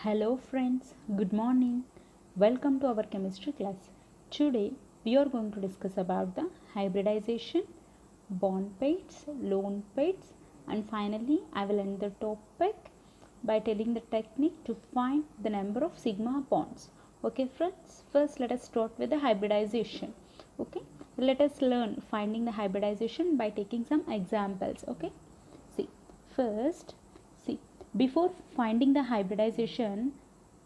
Hello friends, good morning. Welcome to our chemistry class. Today we are going to discuss about the hybridization, bond pairs, lone pairs, and finally I will end the topic by telling the technique to find the number of sigma bonds. Okay friends, first let us start with the hybridization. Okay, let us learn finding the hybridization by taking some examples. Okay, see, first, see, before finding the hybridization,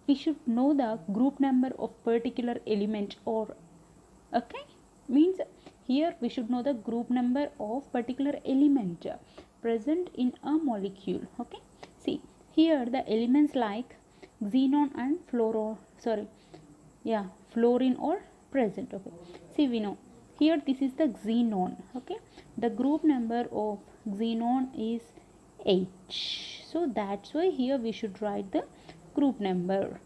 we should know the group number of particular element, or okay, means here we should know the group number of particular element present in a molecule. Okay, see, here the elements like xenon and fluorine are present. Okay, see, we know here this is the xenon. Okay, the group number of xenon is H, so that's why here we should write the group number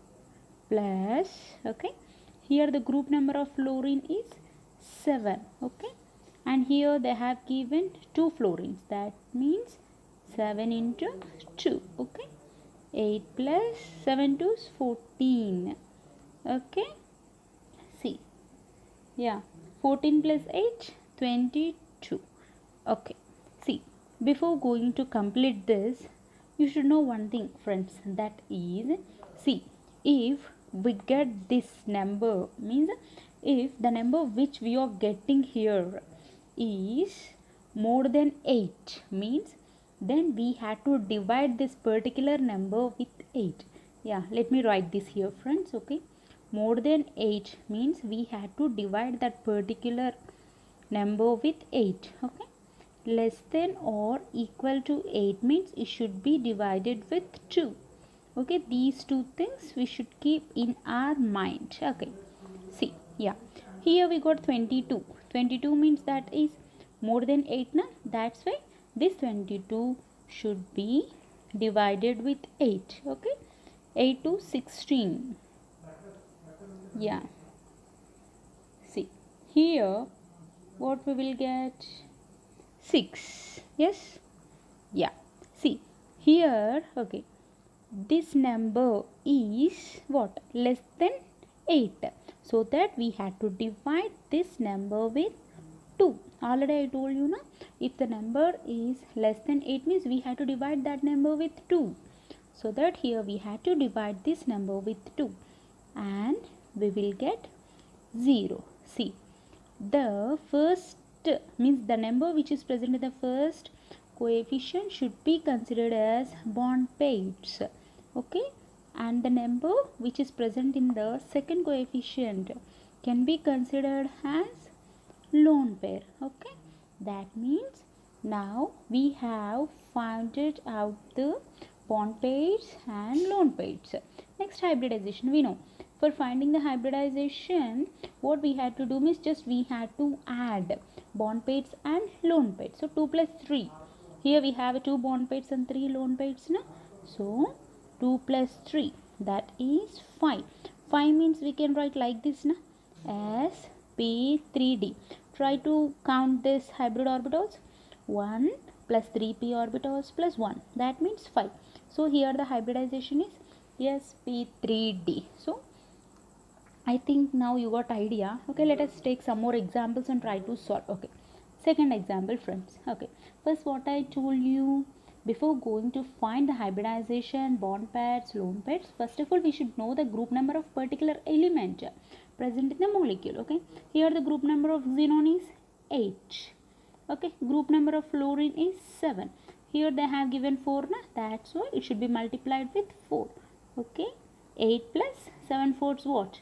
plus, okay, here the group number of fluorine is 7. Okay, and here they have given 2 fluorines, that means 7 into 2. Okay, 8 plus 7 to 14. Okay, see, yeah, 14 plus 8, 22. Okay, see, before going to complete this, you should know one thing friends, that is, see, if we get this number, means if the number which we are getting here is more than 8, means then we have to divide this particular number with 8. Yeah, let me write this here friends. Okay, more than 8 means we have to divide that particular number with 8. Okay, less than or equal to 8 means it should be divided with 2. Okay, these two things we should keep in our mind. Okay, see, yeah, here we got 22. 22 means that is more than 8 na, that's why this 22 should be divided with 8. Okay, 8 to 16. Yeah, see, here what we will get, 6. Yes, yeah, see, here, okay, this number is what, less than 8, so that we had to divide this number with 2. Already I told you na, if the number is less than 8 means we have to divide that number with 2, so that here we had to divide this number with 2 and we will get 0. See, the first means the number which is present in the first coefficient should be considered as bond pairs. Okay, and the number which is present in the second coefficient can be considered as lone pair. Okay, that means now we have found it out the bond pairs and lone pairs. Next, hybridization. We know for finding the hybridization, what we had to do is just we had to add bond pairs and lone pairs. So 2 plus 3. Here we have 2 bond pairs and 3 lone pairs. No? So 2 plus 3, that is 5. 5 means we can write like this na, as P3D. Try to count this hybrid orbitals. 1 plus 3p orbitals plus 1, that means 5. So here the hybridization is sp3d. So I think now you got idea. Okay, let us take some more examples and try to solve. Okay, second example friends. Okay, first what I told you, before going to find the hybridization, bond pairs, lone pairs, first of all we should know the group number of particular element present in the molecule. Okay, here the group number of xenon is 8. Okay, group number of fluorine is 7. Here they have given 4 na, that's why it should be multiplied with 4. Okay, 8 plus 7 fours what,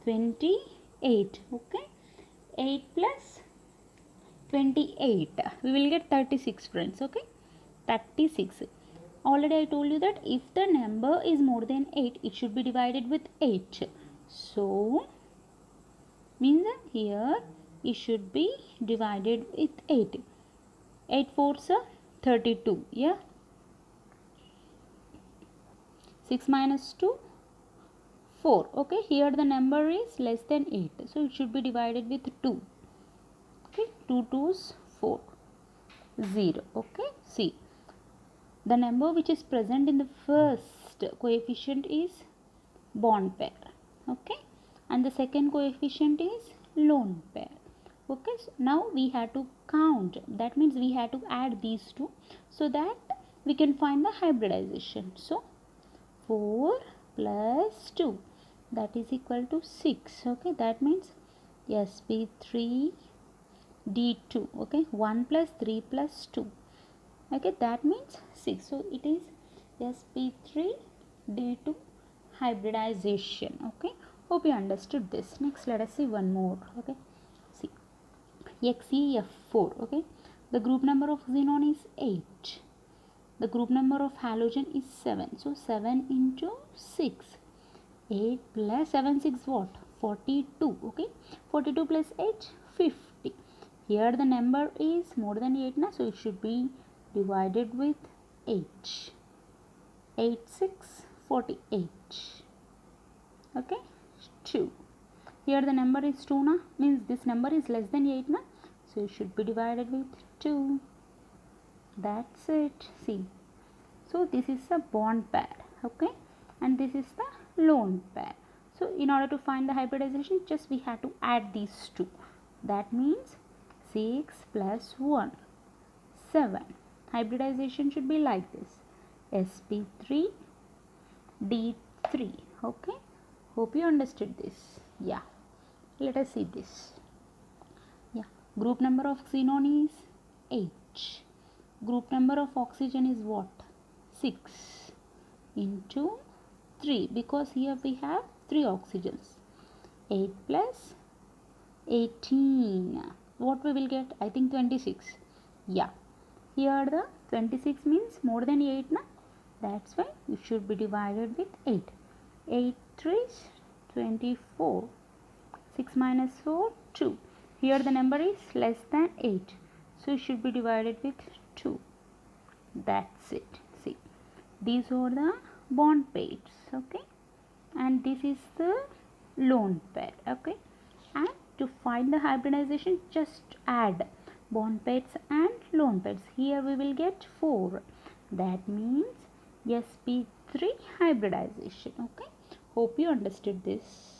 28. Okay, 8 plus 28, we will get 36 friends. Okay, 36. Already I told you that if the number is more than 8, it should be divided with 8. So means here it should be divided with 8. 8 fours are 32. Yeah, 6 minus 2, 4. Okay, here the number is less than 8, so it should be divided with 2. Okay, 2 2's 4, 0. Okay, see, the number which is present in the first first coefficient is bond pair, okay, and the second coefficient is lone pair. Okay, so now we have to count, that means we have to add these two so that we can find the hybridization. So 4 plus 2, that is equal to 6. Okay, that means sp3 d2. Okay, 1 plus 3 plus 2. Okay, that means 6. So it is sp3 d2 hybridization. Okay, hope you understood this. Next, let us see one more. Okay, see XeF4. Okay, the group number of xenon is 8. The group number of halogen is 7. So 7 into 6. 8 plus 7, 6 what? 42. Okay, 42 plus 8, 50. Here the number is more than 8 na, so it should be divided with 8. 8 6 48. Okay, 2. Here the number is 2 na, means this number is less than 8 na, so it should be divided with 2. That's it. See, so this is the bond pair, okay, and this is the lone pair. So in order to find the hybridization, just we have to add these two. That means 6 plus 1, 7. Hybridization should be like this, sp3 d3. Okay, hope you understood this. Yeah, let us see this. Yeah, group number of xenon is 8. Group number of oxygen is what? 6 into 3, because here we have 3 oxygens. 8 plus 18. What we will get? I think 26. Yeah. Here the 26 means more than 8 na. That's why it should be divided with 8. 8 3 is 24. 6 minus 4, 2. Here the number is less than 8. So it should be divided with 2. That's it. See, these are the bond pairs, okay, and this is the lone pair, okay, and to find the hybridization, just add bond pairs and lone pairs. Here we will get 4. That means sp3 hybridization. Okay, hope you understood this.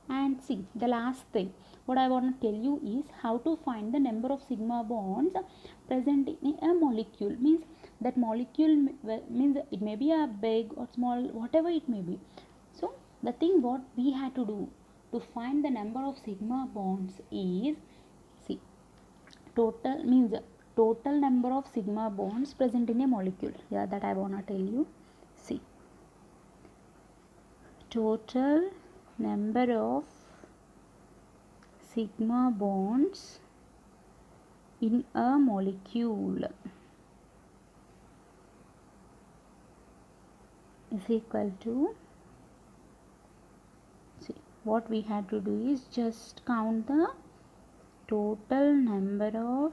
And see, the last thing what I want to tell you is how to find the number of sigma bonds present in a molecule. Means that molecule means it may be a big or small, whatever it may be. So the thing what we had to do to find the number of sigma bonds is, see, total means total number of sigma bonds present in a molecule. Yeah, that I want to tell you. See, total number of sigma bonds in a molecule is equal to, see, what we have to do is just count the total number of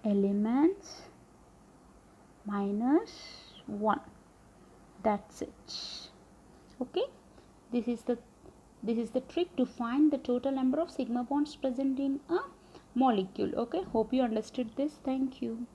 elements minus 1. That's it. Okay, this is the trick to find the total number of sigma bonds present in a molecule. Okay, hope you understood this. Thank you.